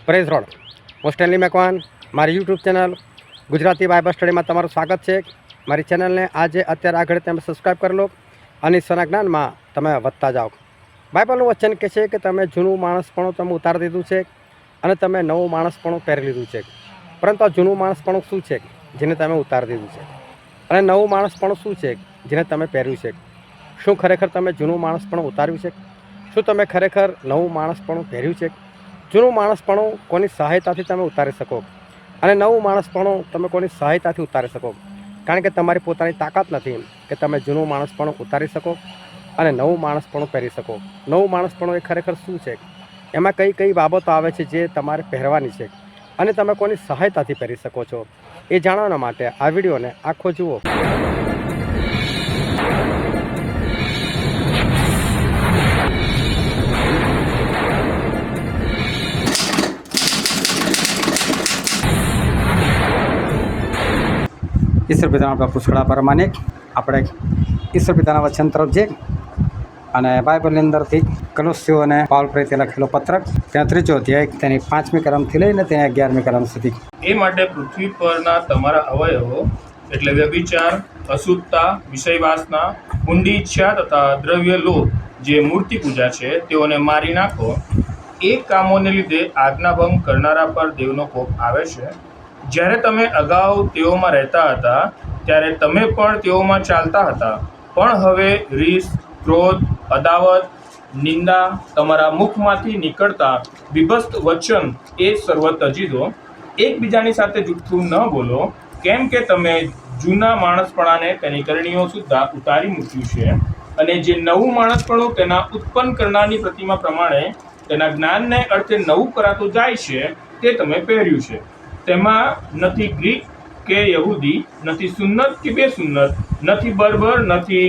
Praise road હું Stanley Macwan મારી YouTube channel Gujarati Bible સ્ટડીમાં તમારું સ્વાગત છે। મારી ચેનલને આજે અત્યારે આગળ તમે સબસ્ક્રાઈબ કરી લો અને ઈશ્વરના જ્ઞાનમાં તમે વધતા જાઓ। બાઇબલનું વચન કહે છે કે તમે જૂનું માણસપણું તમે ઉતારી દીધું છે અને તમે નવું માણસપણું પહેરી લીધું છે। પરંતુ આ જૂનું માણસપણું શું છે જેને તમે ઉતારી દીધું છે, અને નવું માણસપણું શું છે જેને તમે પહેર્યું છે? શું ખરેખર તમે જૂનું માણસપણું ઉતાર્યું છે? શું તમે ખરેખર નવું માણસપણું પહેર્યું છે? જૂનું માણસપણું કોની સહાયતાથી તમે ઉતારી શકો અને નવું માણસપણું તમે કોની સહાયતાથી ઉતારી શકો? કારણ કે તમારી પોતાની તાકાત નથી કે તમે જૂનું માણસપણું ઉતારી શકો અને નવું માણસપણું પહેરી શકો। નવું માણસપણું એ ખરેખર શું છે, એમાં કઈ કઈ બાબતો આવે છે જે તમારે પહેરવાની છે અને તમે કોની સહાયતાથી પહેરી શકો છો, એ જાણવાના માટે આ વિડીયોને આખો જુઓ। ઈશ્વર પિતાના આપણા પુષ્કળા પરમાનિક આપણે ઈશ્વર પિતાના વચન તરફ જઈએ અને બાઇબલની અંદરથી કલોસ્સીઓને પાઉલ પ્રેરિતે લખેલો પત્રક ત્યાં 3 અધ્યાય તેની 5મી કલમથી લઈને તેની 11મી કલમ સુધી। એ માટે પૃથ્વી પરના તમારા અવયવો એટલે વ્યભિચાર, અશુદ્ધતા, વિષયવાસના, ઊંડી ઈચ્છા તથા દ્રવ્ય લોભ જે મૂર્તિ પૂજા છે તેઓને મારી નાખો। એ કામોને લીધે આજ્ઞાભંગ કરનારા પર દેવનો કોપ આવે છે। જ્યારે તમે અગાઉ તેઓમાં રહેતા હતા ત્યારે તમે પણ તેઓમાં ચાલતા હતા, પણ હવે રીસ, ક્રોધ, અદાવત, નિંદા તમારા મુખમાંથી નીકળતા વિભસ્ત વચન એ સર્વ તજી દો। એકબીજાની સાથે જૂઠું ન બોલો, કેમ કે તમે જૂના માણસપણાને તેની કરણીઓ સુદ્ધા ઉતારી મૂક્યું છે અને જે નવું માણસપણું તેના ઉત્પન્ન કરનારની પ્રતિમા પ્રમાણે તેના જ્ઞાનને અર્થે નવું કરાતું જાય છે તે તમે પહેર્યું છે। તેમાં નથી ગ્રીક કે યહૂદી, નથી સુન્નત કે બેસુન્નત, નથી બર્બર, નથી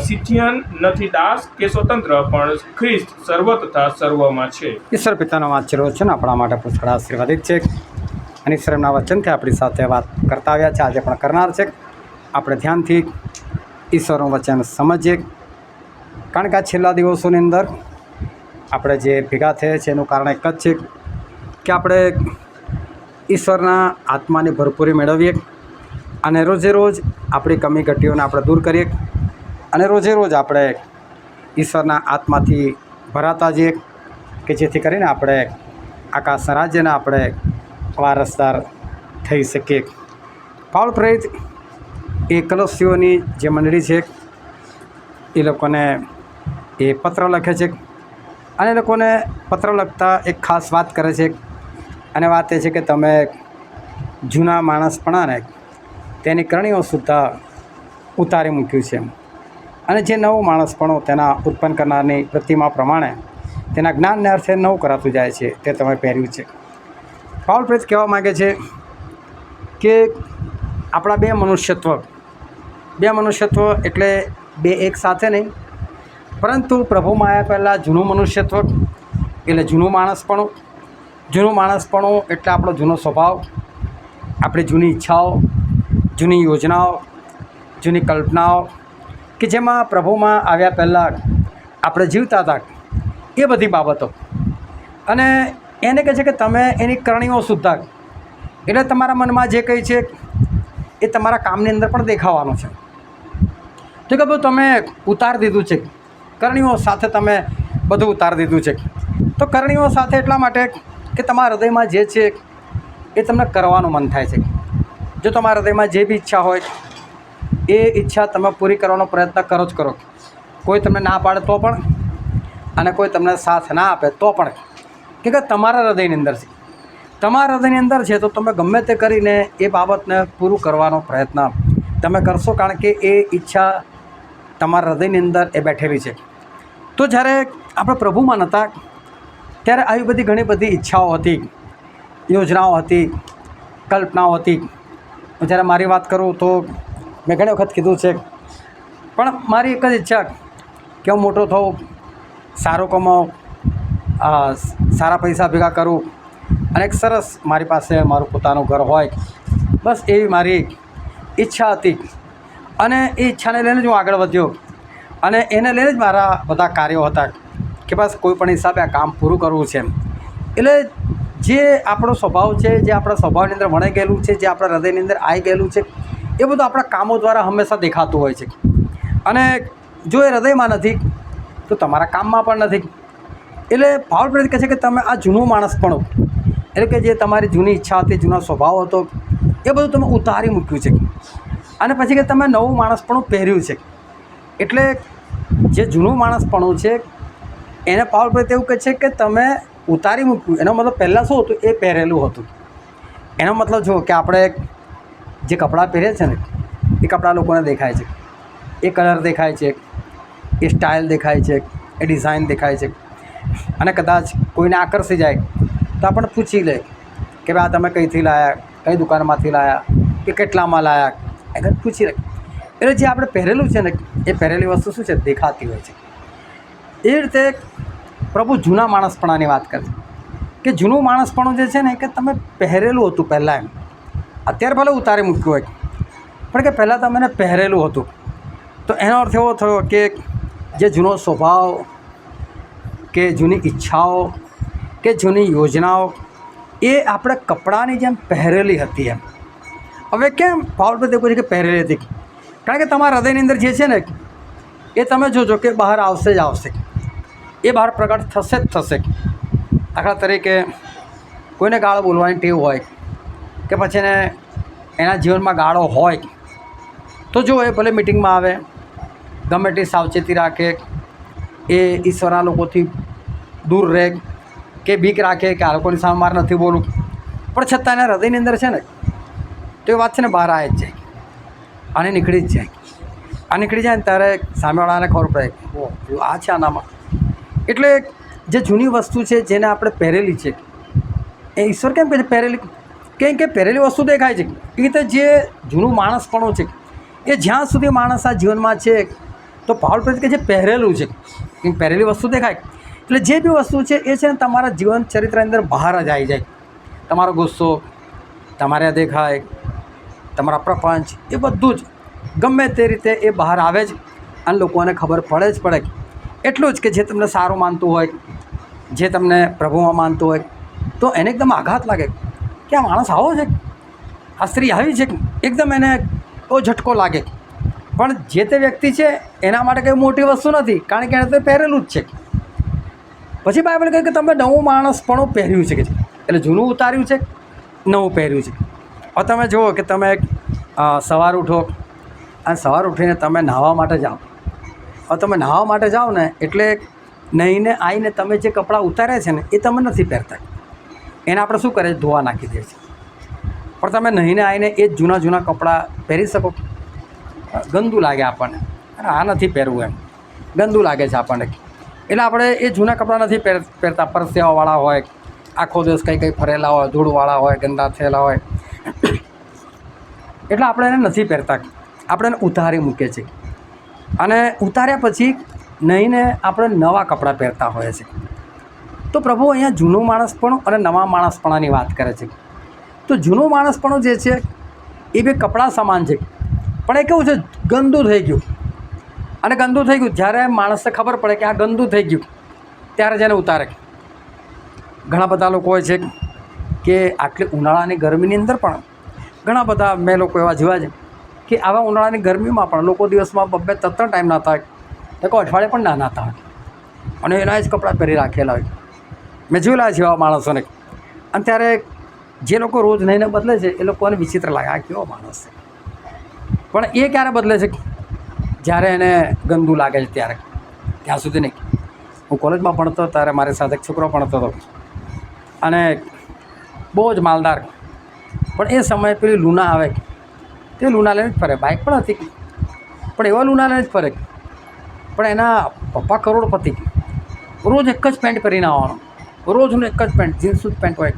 સિથિયન, નથી દાસ કે સ્વતંત્ર, પણ ખ્રિસ્ત સર્વ તથા સર્વમાં છે। ઈશ્વર પિતાનો વાંચેલો વચન આપણા માટે પુષ્કળ આશીર્વાદિત છે અને ઈશ્વરના વચનથી આપણી સાથે વાત કરતા આવ્યા છે, આજે પણ કરનાર છે। આપણે ધ્યાનથી ઈશ્વરનું વચન સમજીએ, કારણ કે આ છેલ્લા દિવસોની અંદર આપણે જે ભેગા થયા છે એનું કારણ એક જ છે કે આપણે ઈશ્વરના આત્માની ભરપૂરી મેળવીએ અને રોજે રોજ આપણી કમી ઘટીઓને આપણે દૂર કરીએ અને રોજે રોજ આપણે ઈશ્વરના આત્માથી ભરાતા જઈએ કે જેથી કરીને આપણે આકાશના રાજ્યના આપણે વારસદાર થઈ શકીએ। પાઉલ પ્રેરિત એ કલોસ્સીઓની જે મંડળી છે એ લોકોને એ પત્ર લખે છે અને એ લોકોને પત્ર લખતા એક ખાસ વાત કરે છે અને વાત એ છે કે તમે જૂના માણસપણાને તેની કરણીઓ સુદ્ધા ઉતારી મૂક્યું છે અને જે નવું માણસપણું તેના ઉત્પન્ન કરનારની પ્રતિમા પ્રમાણે તેના જ્ઞાનને અર્થે નવું કરાતું જાય છે તે તમે પહેર્યું છે। પાઉલ પ્રેરિત કહેવા માગે છે કે આપણા બે મનુષ્યત્વ એટલે બે એક સાથે નહીં, પરંતુ પ્રભુમાં આવ્યા પહેલાં જૂનું મનુષ્યત્વ એટલે જૂનું માણસપણું એટલે આપણો જૂનો સ્વભાવ, આપણી જૂની ઈચ્છાઓ, જૂની યોજનાઓ, જૂની કલ્પનાઓ કે જેમાં પ્રભુમાં આવ્યા પહેલાં આપણે જીવતા હતા એ બધી બાબતો, અને એને કહે છે કે તમે એની કરણીઓ સુદ્ધા એટલે તમારા મનમાં જે કંઈ છે એ તમારા કામની અંદર પણ દેખાવાનું છે। તો કે ભાઈ તમે ઉતારી દીધું છે, કરણીઓ સાથે તમે બધું ઉતારી દીધું છે। તો કરણીઓ સાથે એટલા માટે કે તમારા હૃદયમાં જે છે એ તમને કરવાનું મન થાય છે। જો તમારા હૃદયમાં જે બી ઈચ્છા હોય એ ઈચ્છા તમે પૂરી કરવાનો પ્રયત્ન કરો જ કરો, કોઈ તમને ના પાડે તો પણ અને કોઈ તમને સાથ ના આપે તો પણ, કે તમારા હૃદયની અંદર છે તો તમે ગમે તે કરીને એ બાબતને પૂરું કરવાનો પ્રયત્ન તમે કરશો, કારણ કે એ ઈચ્છા તમારા હૃદયની અંદર એ બેઠેલી છે। તો જ્યારે આપણે પ્રભુમાં નહોતા ત્યારે આવી બધી ઘણી બધી ઈચ્છાઓ હતી, યોજનાઓ હતી, કલ્પનાઓ હતી। જ્યારે મારી વાત કરું તો મેં ઘણી વખત કીધું છે, પણ મારી એક જ ઈચ્છા કે હું મોટો થઉં, સારું કમાઉં, સારા પૈસા ભેગા કરું અને એક સરસ મારી પાસે મારું પોતાનું ઘર હોય, બસ એવી મારી ઈચ્છા હતી અને એ ઈચ્છાને લઈને જ હું આગળ વધ્યો અને એને લઈને જ મારા બધા કાર્યો હતા કે બસ કોઈ પણ હિસાબે આ કામ પૂરું કરવું છે। એટલે જે આપણો સ્વભાવ છે, જે આપણા સ્વભાવની અંદર વણાઈ ગયેલું છે, જે આપણા હૃદયની અંદર આવી ગયેલું છે, એ બધું આપણા કામો દ્વારા હંમેશા દેખાતું હોય છે. અને જો એ હૃદયમાં નથી તો તમારા કામમાં પણ નથી. એટલે પાવલ પ્રેરિત કહે છે કે તમે આ જૂનું માણસપણું, એટલે કે જે તમારી જૂની ઈચ્છા હતી, જૂનો સ્વભાવ હતો, એ બધું તમે ઉતારી મૂક્યું છે. અને પછી કે તમે નવું માણસપણું પહેર્યું છે. એટલે જે જૂનું માણસપણું છે એને પાવલ પ્રેરિત એવું કહે છે કે તમે ઉતારી મૂક્યું. એનો મતલબ પહેલાં શું હતું? એ પહેરેલું હતું. એનો મતલબ જો કે આપણે જે કપડાં પહેરીએ છીએ ને, એ કપડાં લોકોને દેખાય છે, એ કલર દેખાય છે, એ સ્ટાઇલ દેખાય છે, એ ડિઝાઇન દેખાય છે. અને કદાચ કોઈને આકર્ષી જાય તો આપણને પૂછી લે કે ભાઈ આ તમે કઈથી લાવ્યા, કઈ દુકાનમાંથી લાવ્યા, કે કેટલામાં લાવ્યા, એ પૂછી લે. એટલે જે આપણે પહેરેલું છે ને, એ પહેરેલી વસ્તુ શું છે? દેખાતી હોય છે. એ રીતે પ્રભુ જૂના માણસપણાની વાત કરે કે જૂનું માણસપણું જે છે ને, કે તમે પહેરેલું હતું પહેલાં, એમ અત્યારે ભલે ઉતારી મૂક્યું હોય, પણ કે પહેલાં તમે એને પહેરેલું હતું. તો એનો અર્થ એવો થયો કે જે જૂનો સ્વભાવ, કે જૂની ઈચ્છાઓ, કે જૂની યોજનાઓ, એ આપણે કપડાની જેમ પહેરેલી હતી એમ. હવે કેમ પાવલ પ્રેરિત એવું કહે છે કે પહેરેલી હતી? કારણ કે તમારા હૃદયની અંદર જે છે ને, એ તમે જોજો કે બહાર આવશે જ આવશે, એ બહાર પ્રગટ થશે જ થશે. દાખલા તરીકે કોઈને ગાળો બોલવાની ટેવ હોય, કે પછી એના જીવનમાં ગાળો હોય, તો જો એ ભલે મિટિંગમાં આવે, ગમે તે સાવચેતી રાખે, એ ઈશ્વરના લોકોથી દૂર રહે, કે બીક રાખે કે આ લોકોની સામે મારે નથી બોલવું, પણ છતાં એના હૃદયની અંદર છે ને, તો એ વાત છે ને બહાર આવી જ જાય અને નીકળી જ જાય. આ નીકળી જાય ને ત્યારે સામેવાળાને ખબર પડે કે આ છે આનામાં. એટલે જે જૂની વસ્તુ છે, જેને આપણે પહેરેલી છે, એ ઈશ્વર કેમ કહે છે પહેરેલી? કેમ કે પહેરેલી વસ્તુ દેખાય છે. એ રીતે જે જૂનું માણસપણું છે, એ જ્યાં સુધી માણસ આ જીવનમાં છે, તો પાવલ પ્રેરિત કે જે પહેરેલું છે, એ પહેરેલી વસ્તુ દેખાય. એટલે જે બી વસ્તુ છે, એ છે ને તમારા જીવન ચરિત્રની અંદર બહાર જ આવી જાય. તમારો ગુસ્સો તમારે દેખાય, તમારા પ્રપંચ, એ બધું જ ગમે તે રીતે એ બહાર આવે જ, અને લોકોને ખબર પડે જ પડે. એટલું જ કે જે તમને સારું માનતું હોય, જે તમને પ્રભુમાં માનતું હોય, તો એને એકદમ આઘાત લાગે કે આ માણસ આવો છે, આ સ્ત્રી આવી છે, એકદમ એને બહુ ઝટકો લાગે. પણ જે તે વ્યક્તિ છે એના માટે કંઈ મોટી વસ્તુ નથી, કારણ કે એને તો પહેરેલું જ છે. પછી બાઇબલ કહે કે તમે નવું માણસપણું પહેર્યું છે, કે એટલે જૂનું ઉતાર્યું છે, નવું પહેર્યું છે. હવે તમે જુઓ કે તમે સવાર ઉઠો અને સવાર ઉઠીને તમે નાહવા માટે જાઓ. હવે તમે નાહવા માટે જાઓ ને, એટલે નહીંને આવીને તમે જે કપડાં ઉતાર્યા છે ને, એ તમે નથી પહેરતા. એને આપણે શું કરે? ધોવા નાખી દઈએ છીએ. પણ તમે નહીંને આવીને એ જ જૂના જૂના કપડાં પહેરી શકો? ગંદુ લાગે આપણને. અરે આ નથી પહેરવું, એમ ગંદુ લાગે છે આપણને. એટલે આપણે એ જૂના કપડાં નથી પહેરતા. પરસેવાવાળા હોય, આખો દિવસ કંઈ ફરેલા હોય, ધૂળવાળા હોય, ગંદા થયેલા હોય, એટલે આપણે એને નથી પહેરતા. આપણે એને ઉતારી મૂકીએ છીએ. અને ઉતાર્યા પછી નહીંને આપણે નવા કપડાં પહેરતા હોઈએ છીએ. તો પ્રભુ અહીંયા જૂનું માણસપણું અને નવા માણસપણાની વાત કરે છે. તો જૂનું માણસપણું જે છે, એ બે કપડાં સમાન છે, પણ એ કેવું છે? ગંદુ થઈ ગયું. અને ગંદુ થઈ ગયું, જ્યારે માણસને ખબર પડે કે આ ગંદુ થઈ ગયું, ત્યારે જ એને ઉતારે. ઘણા બધા લોકો હોય છે કે આટલી ઉનાળાની ગરમીની અંદર પણ ઘણા બધા મેં લોકો એવા જોયા છે કે આવા ઉનાળાની ગરમીમાં પણ લોકો દિવસમાં 2-3 ટાઈમ નાતા હોય, તો કોઈ અઠવાડિયે પણ ના નાતા હોય, અને એના જ કપડાં પહેરી રાખેલા હોય. મેં જોયેલા છે એવા માણસોને. અને ત્યારે જે લોકો રોજ નહીંને બદલે છે, એ લોકોને વિચિત્ર લાગે, આ કેવો માણસ છે. પણ એ ક્યારે બદલે છે? જ્યારે એને ગંદુ લાગે છે ત્યારે. ત્યાં સુધી નહીં. હું કોલેજમાં ભણતો ત્યારે મારી સાથે એક છોકરો ભણતો હતો, અને બહુ જ માલદાર. પણ એ સમયે પેલી લૂના આવે, તે લૂના લઈને જ ફરે. બાઇક પણ હતી, પણ એવા લૂના લઈને જ ફરે. પણ એના પપ્પા કરોડપતિ. રોજ એક જ પેન્ટ પહેરીને આવવાનો, રોજનું એક જ પેન્ટ, જીન્સનું જ પેન્ટ હોય,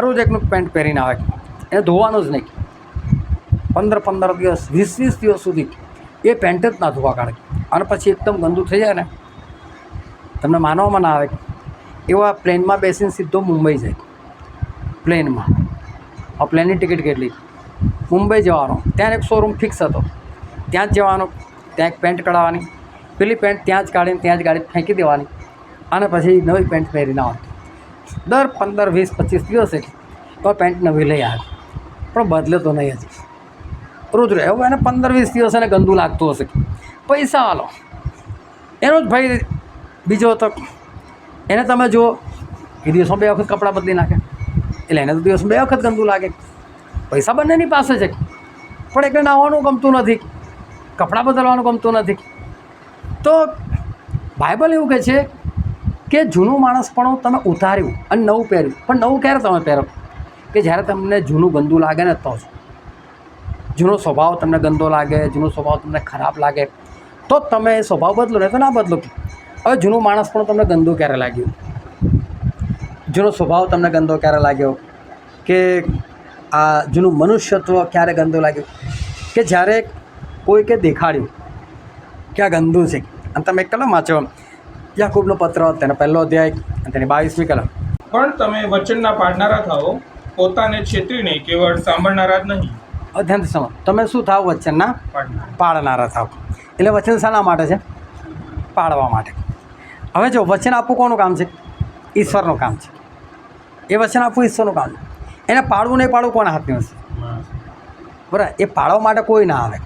રોજ એકનું પેન્ટ પહેરીને આવે. એને ધોવાનું જ નહીં. 15 દિવસ, 20 દિવસ સુધી એ પેન્ટ જ ના ધોવા કાઢે. અને પછી એકદમ ગંદુ થઈ જાય ને, તમને માનવામાં ના આવે. એવા પ્લેનમાં બેસીને સીધો મુંબઈ જાય. પ્લેનમાં આ પ્લેનની ટિકિટ કેટલી? મુંબઈ જવાનો. ત્યાં એક શોરૂમ ફિક્સ હતો, ત્યાં જ જવાનું. ત્યાં એક પેન્ટ કઢાવવાની, પેલી પેન્ટ ત્યાં જ કાઢીને ત્યાં જ ગાડી ફેંકી દેવાની, અને પછી નવી પેન્ટ પહેરીને આવવાની. દર 15, 20, 25 દિવસે તો પેન્ટ નવી લઈ આવે, પણ બદલે તો નહીં હજી, રોજ રહે. હવે એને 15, 20 દિવસ એને ગંદુ લાગતું હશે, પૈસા આલો. એનો જ ભાઈ બીજો હતો, એને તમે જુઓ એ દિવસમાં 2 વખત કપડાં બદલી નાખે, એટલે એને તો દિવસમાં 2 વખત ગંદુ લાગે. પૈસા બંનેની પાસે છે, પણ એકને નાહવાનું ગમતું નથી, કપડાં બદલવાનું ગમતું નથી. તો બાઇબલ એવું કહે છે કે જૂનું માણસપણું તમે ઉતાર્યું અને નવું પહેર્યું. પણ નવું ક્યારે તમે પહેરો? કે જ્યારે તમને જૂનું ગંદુ લાગે ને તો જ. જૂનો સ્વભાવ તમને ગંદો લાગે, જૂનો સ્વભાવ તમને ખરાબ લાગે તો જ તમે એ સ્વભાવ બદલો, ને તો ના બદલો. હવે જૂનું માણસપણું તમને ગંદુ ક્યારે લાગ્યું? જૂનો સ્વભાવ તમને ગંદો ક્યારે લાગ્યો? કે આ જૂનું મનુષ્યત્વ ક્યારે ગંદુ લાગ્યું? કે જ્યારે કોઈકે દેખાડ્યું કે આ ગંદુ છે, અને તમે એક કલમ વાંચો, યાકૂબનો પત્ર, તેનો 1લો અધ્યાય અને તેની 22મી કલમ. પણ તમે વચનના પાડનારા થાઓ, પોતાને છેતરીને કેવળ સાંભળનારા જ નહીં. ધ્યાનથી સમજ, તમે શું થાવ? વચનના પાળનારા થાવ. એટલે વચન શાના માટે છે? પાળવા માટે. હવે જો વચન આપવું કોનું કામ છે? ઈશ્વરનું કામ છે. એ વચન આપવું ઈશ્વરનું કામ છે. એને પાળવું નહીં પાળવું કોના હાથની હશે? બરાબર. એ પાળવા માટે કોઈ ના આવે,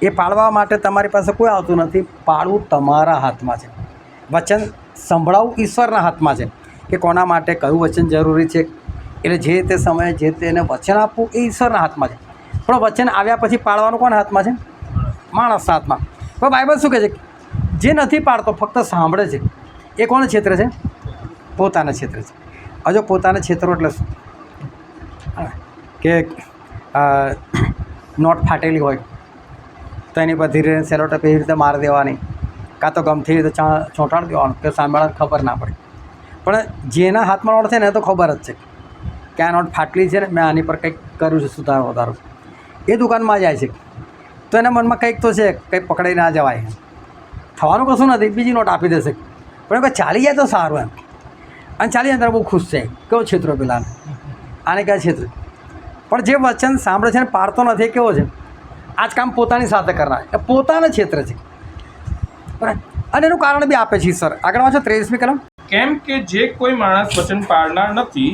એ પાળવા માટે તમારી પાસે કોઈ આવતું નથી. પાળવું તમારા હાથમાં છે. વચન સંભળાવવું ઈશ્વરના હાથમાં છે કે કોના માટે કયું વચન જરૂરી છે. એટલે જે તે સમયે જે તેને વચન આપવું એ ઈશ્વરના હાથમાં છે. પણ વચન આવ્યા પછી પાળવાનું કોના હાથમાં છે? માણસના હાથમાં. પણ બાઇબલ શું કહે છે? જે નથી પાડતો, ફક્ત સાંભળે છે, એ કોને છેતરે છે? પોતાને છેતરે છે. હજુ પોતાને છેતરો એટલે શું? કે નોટ ફાટેલી હોય તો એની પર ધીરે સેલોટેપ એવી રીતે મારી દેવાની, કાં તો ગમથી રીતે ચોંટાડી દેવાનું કે સાંભળવાને ખબર ના પડે. પણ જેના હાથમાં નોટ છે ને એ તો ખબર જ છે કે આ નોટ ફાટલી છે ને, મેં આની પર કંઈક કર્યું છે સુધારો વધારો. એ દુકાનમાં જાય છે તો એના મનમાં કંઈક તો છે, કંઈક પકડાઈ ના જવાય, થવાનું કશું નથી, બીજી નોટ આપી દેશે. પણ કોઈ ચાલી જાય તો સારું એમ, અને ચાલી જાય ત્યારે બહુ ખુશ છે. કેવો છેતરો પેલાને, આને ક્યાં છેતરો? પણ જે વચન સાંભળે છે ને પાડતો નથી, કેવો છે? આ જ કામ પોતાની સાથે કરનાર, એ પોતાને છેતરે છે. બરાબર. અને એનું કારણ બી આપે છે ઈશ્વર. આગળ વાંચો 23મી કલમ. કેમ કે જે કોઈ માણસ વચન પાળનાર નથી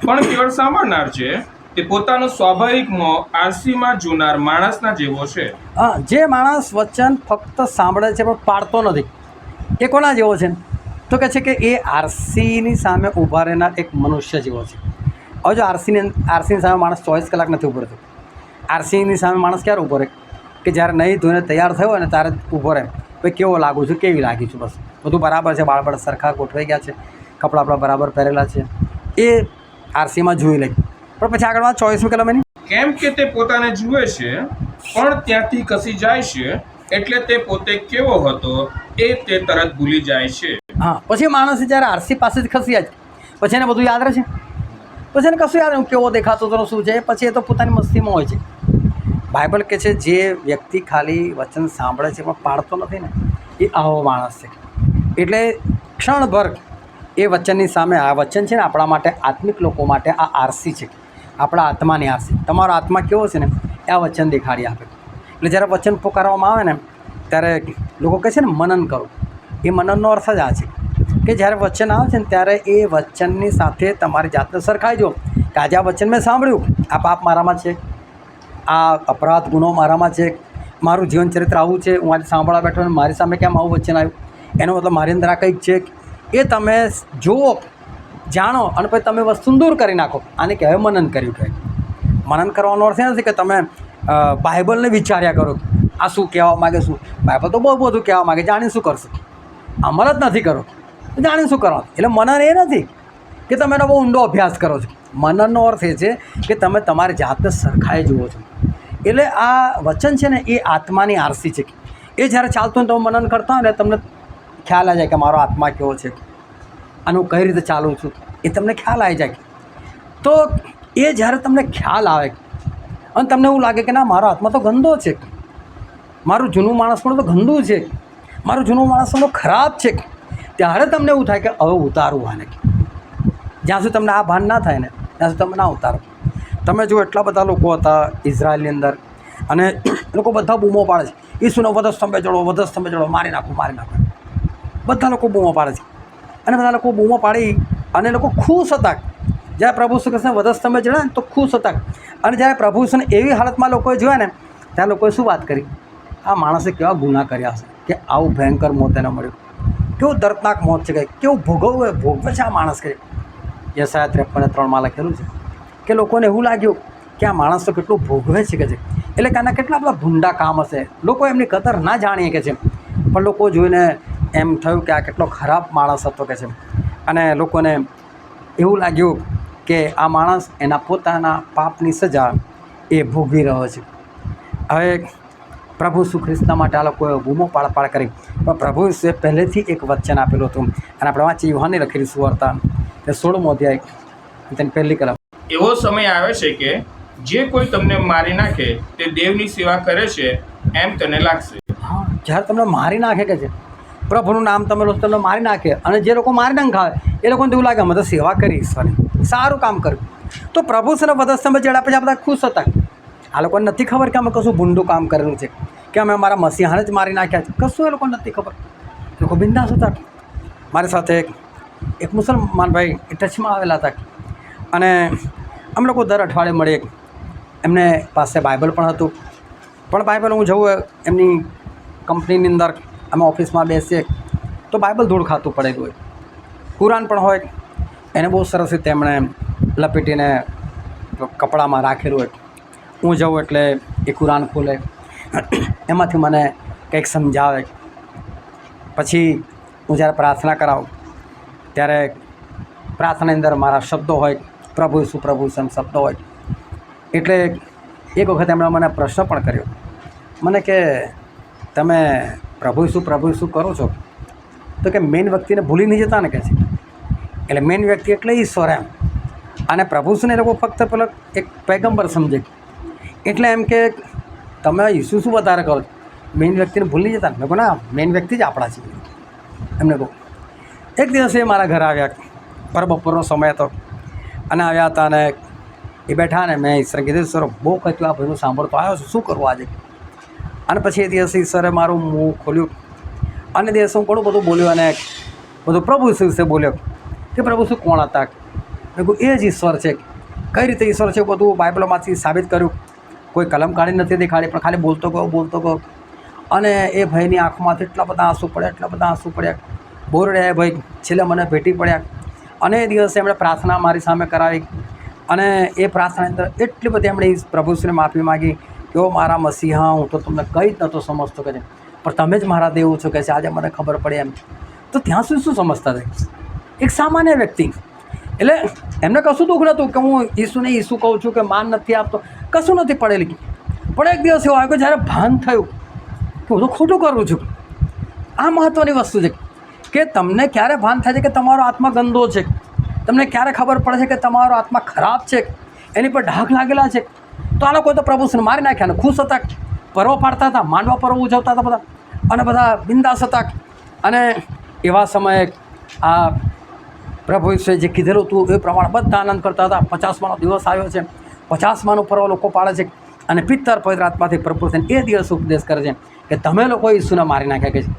પણ કેવળ સાંભળનાર છે, તે પોતાનો સ્વાભાવિક મોહ આરસીમાં જોનાર માણસના જેવો છે. હા, જે માણસ વચન ફક્ત સાંભળે છે પણ પાડતો નથી, એ કોના જેવો છે? તો કહે છે કે એ આરસીની સામે ઊભા રહેનાર એક મનુષ્ય જેવો છે. હવે જો આરસીની સામે માણસ 24 કલાક નથી ઊભો રહેતો. આરસીની સામે માણસ ક્યારે ઊભો રહે? કે જ્યારે નહીં ધોઈને તૈયાર થયો હોય ને ત્યારે ઊભો રહે. ભાઈ કેવો લાગુ છું, કેવી લાગી છું, બસ બધું બરાબર છે, બાળ સરખા ગોઠવાઈ ગયા છે, કપડાં આપણા બરાબર પહેરેલા છે, એ આરસીમાં જોઈ લે. પણ પછી આગળ 24મી કલમ એની. કેમ કે તે પોતાને જુએ છે પણ ત્યાંથી ખસી જાય છે, એટલે તે પોતે કેવો હતો એ તે તરત ભૂલી જાય છે. હા, પછી માણસ જ્યારે આરસી પાસેથી ખસી જાય પછી એને બધું યાદ રહે છે? પછી એને કશું યાદ નહીં, કેવો દેખાતો હતો, શું છે, પછી એ તો પોતાની મસ્તીમાં હોય છે. બાઇબલ કહે છે જે વ્યક્તિ ખાલી વચન સાંભળે છે પણ પાડતો નથી ને, એ આવો માણસ છે. એટલે ક્ષણભર એ વચનની સામે, આ વચન છે ને આપણા માટે, આત્મિક લોકો માટે આ આરસી છે, આપણા આત્માની આરસી. તમારો આત્મા કેવો છે ને એ આ વચન દેખાડી આપે. એટલે જ્યારે વચન પોકારવામાં આવે ને ત્યારે લોકો કહે છે ને મનન કરો. એ મનનનો અર્થ જ આ છે કે જ્યારે વચન આવે છે ને ત્યારે એ વચનની સાથે તમારી જાતને સરખાઈ જો કે આજે આ વચન મેં સાંભળ્યું, આ પાપ મારામાં છે, આ અપરાધ ગુનો મારામાં છે, મારું જીવન ચરિત્ર આવું છે, હું આજે સાંભળવા બેઠો અને મારી સામે કેમ આવું વચન આવ્યું, એનો મતલબ મારી અંદર આ કંઈક છે. એ તમે જુઓ, જાણો, અને પછી તમે વસ્તુ દૂર કરી નાખો. આને કહેવાય મનન કર્યું. કહેવાય મનન કરવાનો અર્થ એ નથી કે તમે બાઇબલને વિચાર્યા કરો આ શું કહેવા માગે, શું બાઇબલ તો બહુ બધું કહેવા માગે, જાણીને શું કરશો? અમલ જ નથી કરો, જાણીને શું કરવાનું? એટલે મનન એ નથી કે તમે એનો બહુ ઊંડો અભ્યાસ કરો છો. મનનનો અર્થ એ છે કે તમે તમારી જાતને સરખાઈ જુઓ છો. એટલે આ વચન છે ને એ આત્માની આરસી છે. એ જ્યારે ચાલતું હોય તો મનન કરતા હોય ને તમને ખ્યાલ આવી જાય કે મારો આત્મા કેવો છે, અને હું કઈ રીતે ચાલું છું, એ તમને ખ્યાલ આવી જાય. તો એ જ્યારે તમને ખ્યાલ આવે અને તમને એવું લાગે કે ના, મારો આત્મા તો ગંદો છે, મારું જૂનું માણસ પણ તો ગંદુ છે, મારું જૂનું માણસ પણ ખરાબ છે, ત્યારે તમને એવું થાય કે હવે ઉતારવું આને. જ્યાં સુધી તમને આ ભાન ના થાય ને ત્યાં સુધી તમે ના ઉતારો. તમે જો એટલા બધા લોકો હતા ઇઝરાયલની અંદર, અને લોકો બધા બૂમો પાડે છે, ઈસુનો વધસ્તંભે ચડો, વધસ્તંભે ચડો, મારી નાખો, મારી નાખો. બધા લોકો બૂમો પાડે છે, અને બધા લોકો બૂમો પાડી અને લોકો ખુશ હતા. જ્યારે પ્રભુ શ્રી કૃષ્ણ વધસ્તંભે ચડ્યા ને તો ખુશ હતા. અને જ્યારે પ્રભુ શ્રીને એવી હાલતમાં લોકોએ જોયા ને ત્યારે લોકોએ શું વાત કરી, આ માણસે કેવા ગુના કર્યા છે કે આવું ભયંકર મોત એને મળ્યું, કેવું દર્દનાક મોત છે, કેવું ભોગવે છે આ માણસ. કે યશાયા 53:3 લખેલું છે કે લોકોને એવું લાગ્યું કે આ માણસ તો કેટલું ભોગવે છે કે છે, એટલે કે આના કેટલા બધા ભૂંડા કામ હશે. લોકો એમની કદર ના જાણીએ કે છે, પણ લોકો જોઈને એમ થયું કે આ કેટલો ખરાબ માણસ હતો કે છે. અને લોકોને એવું લાગ્યું કે આ માણસ એના પોતાના પાપની સજા એ ભોગવી રહ્યો છે. હવે પ્રભુ શ્રી કૃષ્ણ માટે આ લોકોએ બૂમો પાડ કરી, પણ પ્રભુ ઈસુએ પહેલેથી એક વચન આપેલું હતું. અને આપણે વાંચીએ યુહાનની લખેલી સુવાર્તા 16મો અધ્યાય તેની પહેલી કલમ. એવો સમય આવે છે કે જે કોઈ તમને મારી નાખે તે દેવની સેવા કરે છે એમ તને લાગશે. હા, જ્યારે તમને મારી નાખે કે છે, પ્રભુનું નામ તમે લોકો તમને મારી નાખે, અને જે લોકો મારી નાખાવે એ લોકોને એવું લાગે અમે તો સેવા કરી ઈશ્વરની, સારું કામ કર્યું. તો પ્રભુ છે ને વધસ્તંભે ચડ્યા પછી આ બધા ખુશ હતા. આ લોકોને નથી ખબર કે અમે કશું ભૂંડું કામ કરેલું છે, કે અમે અમારા મસીહાને જ મારી નાખ્યા છે, કશું એ લોકોને નથી ખબર. લોકો બિંદાસ હતા. મારી સાથે એક મુસલમાન ભાઈ એ ટચમાં આવેલા હતા, અને અમે લોકો દર અઠવાડિયે મળીએ. એમને પાસે બાઇબલ પણ હતું, પણ બાઇબલ હું જવું એમની કંપનીની અંદર અમે ઓફિસમાં બેસીએ તો બાઇબલ ધૂળ ખાતું પડેલું હોય, કુરાન પણ હોય, એને બહુ સરસ રીતે એમણે લપેટીને કપડામાં રાખેલું હોય. હું જાઉં એટલે એ કુરાન ખોલે, એમાંથી મને કંઈક સમજાવે. પછી હું જ્યારે પ્રાર્થના કરાવું ત્યારે પ્રાર્થનાની અંદર મારા શબ્દો હોય, પ્રભુ ઈસુ શબ્દો હોય. એટલે એક વખત એમણે મને પ્રશ્ન પણ કર્યો, મને કે તમે પ્રભુ ઈસુ કરો છો તો કે મેઇન વ્યક્તિને ભૂલી નહીં જતા ને કે છે. એટલે મેઇન વ્યક્તિ એટલે ઈશ્વર એમ, અને પ્રભુ ઈસુને એ લોકો ફક્ત પેલો એક પૈગંબર સમજે. એટલે એમ કે તમે ઈસુ શું વધારે કરો, મેઇન વ્યક્તિને ભૂલી જતા ને? મેં કહું ના, મેઇન વ્યક્તિ જ આપણા છીએ. એમને કહું. એક દિવસે મારા ઘરે આવ્યા, પર બપોરનો સમય હતો, અને આવ્યા હતા અને એ બેઠા ને મેં ઈશ્વરે કીધું સર બહુ કહ્યું આ ભાઈનું સાંભળતો આવ્યો છું, શું કરવું આજે? અને પછી એ દિવસે ઈશ્વરે મારું મું ખોલ્યું, અને દિવસે હું ઘણું બધું બોલ્યું, અને બધું પ્રભુ ઈસુ વિશે બોલ્યો કે પ્રભુ શું કોણ હતા. મેં કહું એ જ ઈશ્વર છે. કઈ રીતે ઈશ્વર છે બધું બાઇબલમાંથી સાબિત કર્યું. કોઈ કલમ કાઢી નથી દેખાડી, પણ ખાલી બોલતો ગયો. અને એ ભાઈની આંખમાંથી એટલા બધા આંસુ પડ્યા, બહુ રડ્યા ભાઈ. છેલ્લે મને ભેટી પડ્યા, અને એ દિવસે એમણે પ્રાર્થના મારી સામે કરાવી, અને એ પ્રાર્થનાની અંદર એટલી બધી એમણે પ્રભુશ્રીને માફી માગી કે ઓ મારા મસીહા, હું તો તમને કંઈ જ નહોતો સમજતો કે છે, પણ તમે જ મારા દેવ છો કે છે, આજે મને ખબર પડી એમ. તો ત્યાં સુધી શું સમજતા હતા? એક સામાન્ય વ્યક્તિ. એટલે એમને કશું દુઃખ નહોતું કે હું ઈસુ કહું છું કે માન નથી આપતો, કશું નથી પડેલી. પણ એક દિવસ એવો આવ્યો કે જ્યારે ભાન થયું કે હું તો ખોટું કરું છું. આ મહત્ત્વની વસ્તુ છે કે તમને ક્યારે ભાન થાય છે કે તમારો આત્મા ગંદો છે, તમને ક્યારે ખબર પડે છે કે તમારો આત્મા ખરાબ છે, એની પર ડાઘ લાગેલા છે. તો આ લોકો તો પ્રભુને મારી નાખ્યા અને ખુશ હતા, પર્વ પાડતા હતા, માંડવા પર્વ ઉજવતા હતા બધા, અને બધા બિંદાસ હતા. અને એવા સમયે આ પ્રભુ ઈસુએ જે કીધેલું હતું એ પ્રમાણે બધા આનંદ કરતા હતા. 50માનો દિવસ આવ્યો છે, 50માનો પર્વ લોકો પાડે છે, અને પિત્તર પવિત્ર આત્માથી પ્રભુ થઈને એ દિવસ ઉપદેશ કરે છે કે તમે લોકો ઈસુને મારી નાખ્યા કે છે,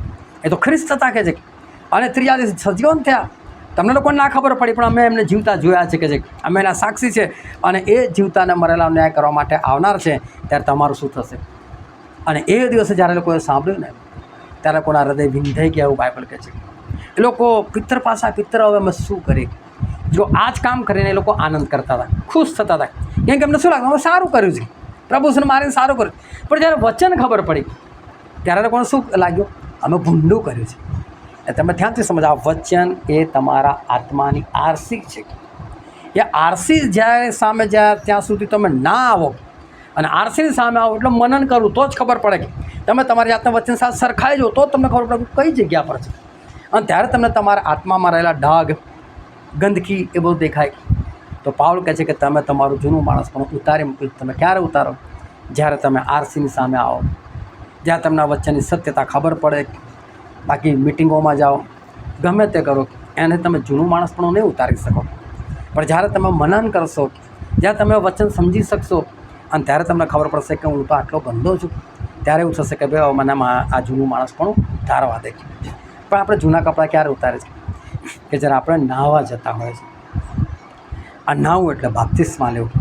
એ તો ખ્રિસ્ત હતા કે છે, અને ત્રીજા દિવસે સજીવન થયા. તમને લોકોને ના ખબર પડી, પણ અમે એમને જીવતા જોયા છે કે છે, અમે એના સાક્ષી છે, અને એ જીવતાને મરેલા ન્યાય કરવા માટે આવનાર છે. ત્યારે તમારું શું થશે? અને એ દિવસે જ્યારે લોકોએ સાંભળ્યું ને ત્યારે લોકોના હૃદય વિંધાઈ ગયા, એવું બાઇબલ કહે છે. એ લોકો પિત્તર પાસે પિત્તર હવે અમે શું કરીએ? જો આ જ કામ કરીને એ લોકો આનંદ કરતા હતા, ખુશ થતા હતા, કેમ કે એમને શું લાગ્યું અમે સારું કર્યું છે, પ્રભુને મારીને સારું કર્યું. પણ જ્યારે વચન ખબર પડી ત્યારે લોકોને શું લાગ્યું? અમે ભૂંડું કર્યું છે. તમે ધ્યાનથી સમજો, આ વચન એ તમારા આત્માની આરસી છે. એ આરસી જ્યારે સામે જ્યારે ત્યાં સુધી તમે ના આવો, અને આરસીની સામે આવો એટલે મનન કરવું, તો જ ખબર પડે કે તમે તમારી જાતના વચન સાથે સરખાઈ જાઓ, તો જ તમને ખબર પડે કઈ જગ્યા પર છે. અને ત્યારે તમને તમારા આત્મામાં રહેલા ડાઘ, ગંદકી એ બધું દેખાય. તો પાઉલ કહે છે કે તમે તમારું જૂનું માણસ પણ ઉતારી મૂક્યું. તમે ક્યારે ઉતારો? જ્યારે તમે આરસીની સામે આવો, જ્યાં તમને આ વચનની સત્યતા ખબર પડે. બાકી મિટિંગોમાં જાઓ, ગમે તે કરો, એને તમે જૂનું માણસ પણ નહીં ઉતારી શકો. પણ જ્યારે તમે મનન કરશો, જ્યારે તમે વચન સમજી શકશો, અને ત્યારે તમને ખબર પડશે કે હું તો આટલો ગંદો છું, ત્યારે એવું થશે કે ભાઈ મને આ જૂનું માણસ પણ ઉતારવા દે. પણ આપણે જૂના કપડાં ક્યારે ઉતારે છે? કે જ્યારે આપણે નાહવા જતા હોય છે, આ નાહવું એટલે બાપ્તિસ્મા લેવું.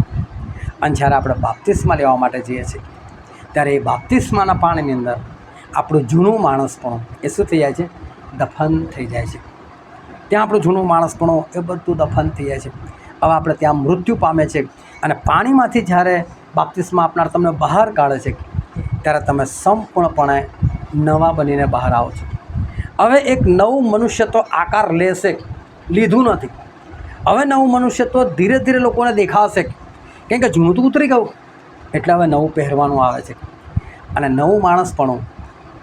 અને જ્યારે આપણે બાપ્તિસ્મા લેવા માટે જઈએ છીએ ત્યારે એ બાપ્તિસ્માના પાણીની અંદર આપણું જૂનું માણસપણું એ શું થઈ જાય છે? દફન થઈ જાય છે. ત્યાં આપણું જૂનું માણસપણું એ બધું દફન થઈ જાય છે. હવે આપણે ત્યાં મૃત્યુ પામે છે અને પાણીમાંથી જ્યારે બાપ્તિસ્મા આપનાર તમને બહાર કાઢે છે ત્યારે તમે સંપૂર્ણપણે નવા બનીને બહાર આવો છો. હવે એક નવું મનુષ્યત્વ આકાર લેશે, લીધું નથી. હવે નવું મનુષ્યત્વ ધીરે ધીરે લોકોને દેખાશે, કેમ કે જૂનું તો ઉતરી ગયું, એટલે હવે નવું પહેરવાનું આવે છે. અને નવું માણસપણું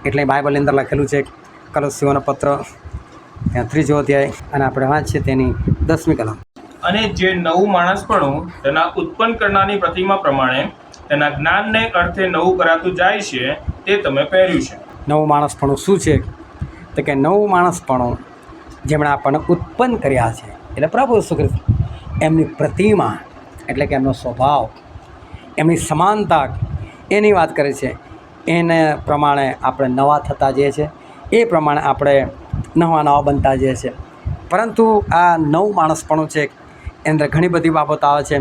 એટલે બાઇબલની અંદર લખેલું છે, કલોસીઓનો પત્ર ત્યાં 3 અધ્યાય અને આપણે વાંચીએ તેની 10મી કલમ. અને જે નવું માણસપણું તેના ઉત્પન્ન કરનારની પ્રતિમા પ્રમાણે તેના જ્ઞાનને અર્થે નવું કરાતું જાય છે તે તમે પહેર્યું છે. નવું માણસપણું શું છે? તો કે નવું માણસપણું જેમણે આપણને ઉત્પન્ન કર્યા છે એટલે પ્રભુ ઈસુ ખ્રિસ્ત, એમની પ્રતિમા એટલે કે એમનો સ્વભાવ, એમની સમાનતા, એની વાત કરે છે. એને પ્રમાણે આપણે નવા થતા જઈએ છીએ, એ પ્રમાણે આપણે નવા બનતા જઈએ છીએ. પરંતુ આ નવું માણસપણું છે એની અંદર ઘણી બધી બાબતો આવે છે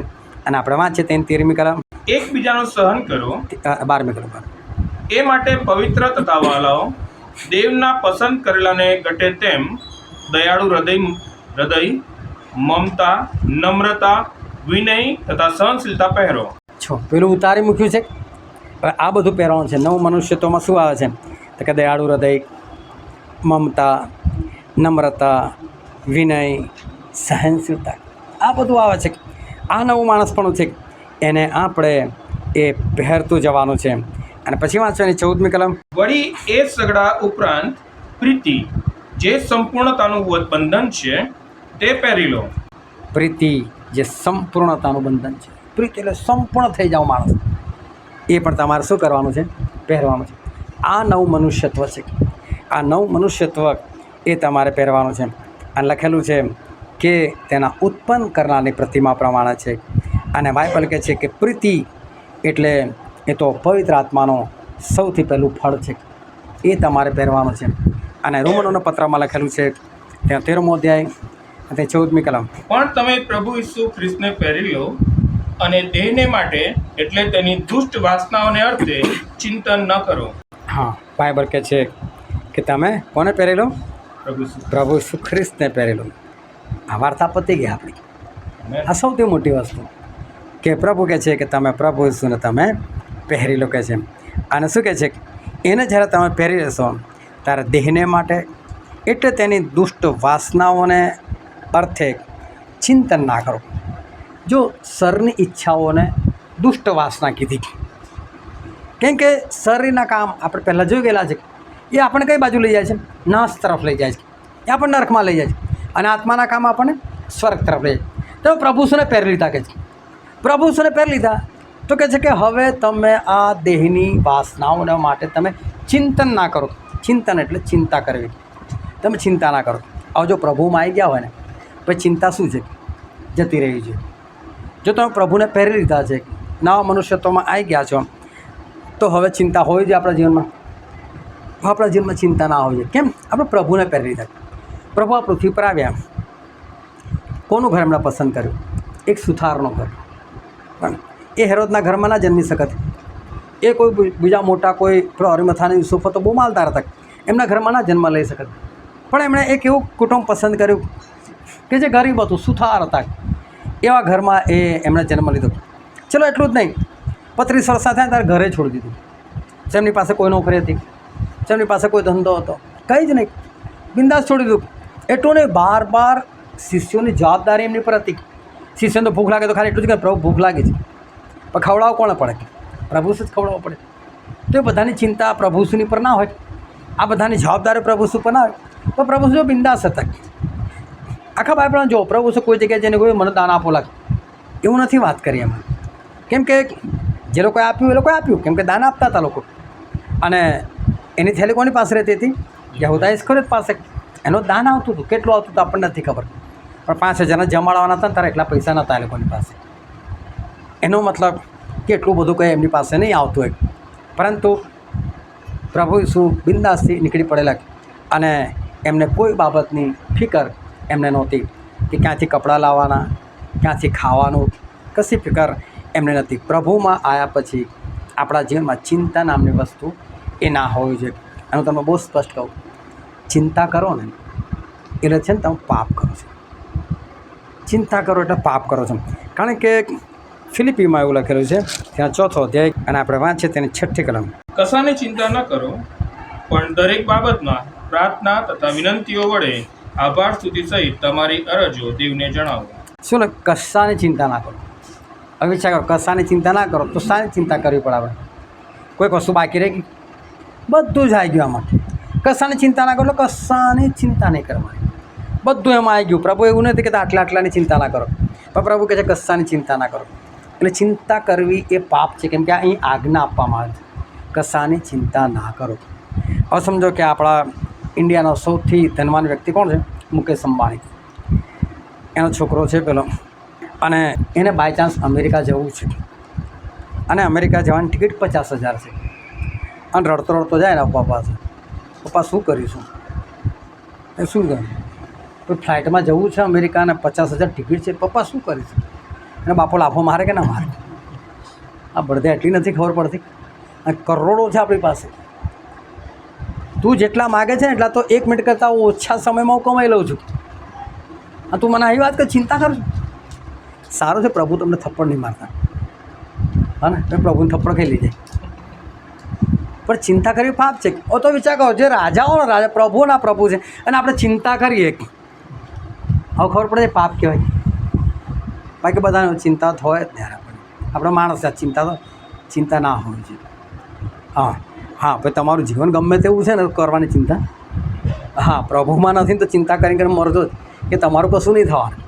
અને આપણે વાંચીએ તેની 13મી કલમ, એકબીજાનું સહન કરો, 12મી કલમ. એ માટે પવિત્ર તથા વાલાઓ, દેવના પસંદ કરેલાને ઘટે તેમ દયાળુ હૃદય, મમતા, નમ્રતા, વિનય તથા સહનશીલતા પહેરો. પેલું ઉતારી મૂક્યું છે. હવે આ બધું પહેરવાનું છે. નવું મનુષ્યત્વમાં શું આવે છે? તો કે દયાળુ હૃદય, મમતા, નમ્રતા, વિનય, સહનશીલતા, આ બધું આવે છે. આ નવું માણસપણું છે, એને આપણે એ પહેરતું જવાનું છે. અને પછી વાંચવાની 14મી કલમ, વળી એ સગડા ઉપરાંત પ્રીતિ, જે સંપૂર્ણતાનું બંધન છે તે પહેરી લો. પ્રીતિ જે સંપૂર્ણતાનું બંધન છે. પ્રીતિ એટલે સંપૂર્ણ થઈ જાવ માણસ, એ પણ તમારે શું કરવાનું છે? પહેરવાનું છે. આ નવું મનુષ્યત્વ છે. આ નવું મનુષ્યત્વ એ તમારે પહેરવાનું છે. અને લખેલું છે કે તેના ઉત્પન્ન કરનારની પ્રતિમા પ્રમાણે છે. અને બાઇબલ કહે છે કે પ્રીતિ એટલે એ તો પવિત્ર આત્માનો સૌથી પહેલું ફળ છે, એ તમારે પહેરવાનું છે. અને રોમનોના પત્રમાં લખેલું છે ત્યાં 13મો અધ્યાય અને 14મી કલમ, પણ તમે પ્રભુ ઈસુ ખ્રિસ્તને પહેરી લો અને દેહને માટે એટલે તેની દુષ્ટ વાસનાઓને અર્થે ચિંતન ન કરો. હા, બાઇબલ કહે છે કે તમે કોને પહેરી લો? પ્રભુ ઈસુ ખ્રિસ્તને પહેરી લો. આ વાર્તા પતી ગઈ આપણી. આ સૌથી મોટી વસ્તુ કે પ્રભુ કહે છે કે તમે પ્રભુ ઈસુને તમે પહેરી લો કહે છે. અને શું કહે છે? એને જ્યારે તમે પહેરી લેશો ત્યારે દેહને માટે એટલે તેની દુષ્ટ વાસનાઓને અર્થે ચિંતન ના કરો. જો શરીરની ઈચ્છાઓને દુષ્ટ વાસના કીધી, કેમ કે શરીરના કામ આપણે પહેલાં જોઈ ગયેલા છે, એ આપણને કઈ બાજુ લઈ જાય છે? નાશ તરફ લઈ જાય છે, એ આપણને નરકમાં લઈ જાય છે. અને આત્માના કામ આપણને સ્વર્ગ તરફ લઈ જાય. તો પ્રભુસુને પહેરી લીધા કહે છે. પ્રભુસુને પહેરી લીધા તો કહે છે કે હવે તમે આ દેહની વાસનાઓના માટે તમે ચિંતન ના કરો. ચિંતન એટલે ચિંતા કરવી. તમે ચિંતા ના કરો. હવે જો પ્રભુમાં આવી ગયા હોય ને પછી ચિંતા શું છે? જતી રહી છે. જો તમે પ્રભુને પહેરી લીધા છે, નવા મનુષ્યત્વમાં આવી ગયા છો, તો હવે ચિંતા હોય છે આપણા જીવનમાં? આપણા જીવનમાં ચિંતા ના હોય છે. કેમ? આપણે પ્રભુને પહેરી લીધા. પ્રભુ આ પૃથ્વી પર આવ્યા. કોનું ઘર એમણે પસંદ કર્યું? એક સુથારનું ઘર. પણ એ હેરોદના ઘરમાં ના જન્મી શકત. એ કોઈ બીજા મોટા કોઈ અરીમથાના યુસુફ તો બહુ માલદાર હતા, એમના ઘરમાં ના જન્મ લઈ શકત. પણ એમણે એક એવું કુટુંબ પસંદ કર્યું કે જે ગરીબ હતું, સુથાર હતા. એવા ઘરમાં એમણે જન્મ લીધો. ચલો એટલું જ નહીં, 35 વર્ષ થયા ત્યારે ઘરે છોડી દીધું. જેમની પાસે કોઈ નોકરી હતી, જેમની પાસે કોઈ ધંધો હતો, કંઈ જ નહીં, બિંદાસ છોડી દીધું. એટલું નહીં, બાર શિષ્યોની જવાબદારી એમની પર હતી. શિષ્યોને તો ભૂખ લાગે તો ખાલી એટલું જ કે પ્રભુ ભૂખ લાગે છે, પણ ખવડાવવું કોણે પડે? પ્રભુ જ ખવડાવવું પડે. તો એ બધાની ચિંતા પ્રભુસુની પર ના હોય, આ બધાની જવાબદારી પ્રભુસુ પર ના હોય. તો પ્રભુસુ જો બિંદાસ હતા. આખા બાઇબલમાં જો પ્રભુસુ કોઈ જગ્યાએ જઈને કોઈ મને દાન આપો લાગે એવું નથી વાત કરી એમાં. કેમ કે જે લોકોએ આપ્યું એ લોકોએ આપ્યું, કેમ કે દાન આપતા હતા લોકો. અને એની થેલી કોની પાસે રહેતી હતી? યહૂદા ઇસ્કરિયોત પાસે. એનો દાન આવતું હતું. કેટલું આવતું હતું આપણને નથી ખબર, પણ 5000 જમાડવાના હતા ને તારે એટલા પૈસા નહોતા એ લોકોની પાસે. એનો મતલબ કે એટલું બધું કંઈ એમની પાસે નહીં આવતું હોય. પરંતુ પ્રભુ ઈસુ બિંદાસથી નીકળી પડેલા અને એમને કોઈ બાબતની ફિકર એમને નહોતી, કે ક્યાંથી કપડાં લાવવાના, ક્યાંથી ખાવાનું, કશી ફિકર એમને નથી. પ્રભુમાં આવ્યા પછી આપણા જીવનમાં ચિંતા નામની વસ્તુ એ ના હોવી જોઈએ. એનું તમે બહુ સ્પષ્ટ કહું, ચિંતા કરો ને એટલે છે ને તમે પાપ કરો છો. ચિંતા કરો એટલે પાપ કરો છો. કારણ કે ફિલિપીમાં એવું લખેલું છે, ત્યાં 4થો અધ્યાય અને આપણે વાંચીએ તેની 6ઠ્ઠી કલમ. કશાની ચિંતા ન કરો, પણ દરેક બાબતમાં પ્રાર્થના તથા વિનંતીઓ વડે આભાર સ્તુતિ સહિત તમારી અરજો દેવને જણાવો. શું ને, કશાની ચિંતા ના કરો. હવે વિચાર કરો, કશાની ચિંતા ના કરો તો શાની ચિંતા કરવી પડે? આપણે કોઈક વસ્તુ બાકી રહી ગઈ? બધું જ આવી ગયું આમાં. કશાની ચિંતા ના કરો એટલે કશાની ચિંતા નહીં કરવાની, બધું એમાં આવી ગયું. પ્રભુ એવું નથી કહેતા આટલાની ચિંતા ના કરો, પણ પ્રભુ કહે છે કશાની ચિંતા ના કરો. એટલે ચિંતા કરવી એ પાપ છે, કેમ કે અહીં આજ્ઞા આપવામાં આવે છે, કશાની ચિંતા ના કરો. હવે સમજો કે આપણા ઇન્ડિયાનો સૌથી ધનવાન વ્યક્તિ કોણ છે? મુકેશ અંબાણી. એનો છોકરો છે પેલો, અને એને બાય ચાન્સ અમેરિકા જવું છે, અને અમેરિકા જવાની ટિકિટ 50,000 છે, અને રડતો રડતો જાય ને પપ્પા પાસે, પપ્પા શું કરીશું? એ શું કરે? તો ફ્લાઇટમાં જવું છે અમેરિકા અને 50,000 ટિકિટ છે, પપ્પા શું કરીશું? અને બાપો લાફો મારે કે ના મારે? આ બધે એટલી નથી ખબર પડતી, અને કરોડો છે આપણી પાસે. તું જેટલા માગે છે ને એટલા તો 1 મિનિટ કરતાં ઓછા સમયમાં હું કમાઈ લઉં છું, અને તું મને આવી વાત કે ચિંતા કર. સારું છે પ્રભુ તમને થપ્પડ નહીં મારતા, હા ને? તમે પ્રભુને થપ્પડ ખાઈ લીધે, પણ ચિંતા કરવી પાપ છે. ઓ તો વિચાર કરો, જે રાજાઓના રાજા, પ્રભુના પ્રભુ છે, અને આપણે ચિંતા કરીએ, હવે ખબર પડે પાપ કહેવાય. બાકી બધાને ચિંતા તો હોય જ ને યાર. આપણે માણસ ચિંતા ના હોવી જોઈએ. હા હા, ભાઈ તમારું જીવન ગમે તેવું છે ને કરવાની ચિંતા, હા પ્રભુમાં નથી તો ચિંતા કરીને મરજો જ, કે તમારું કશું નહીં થવાનું.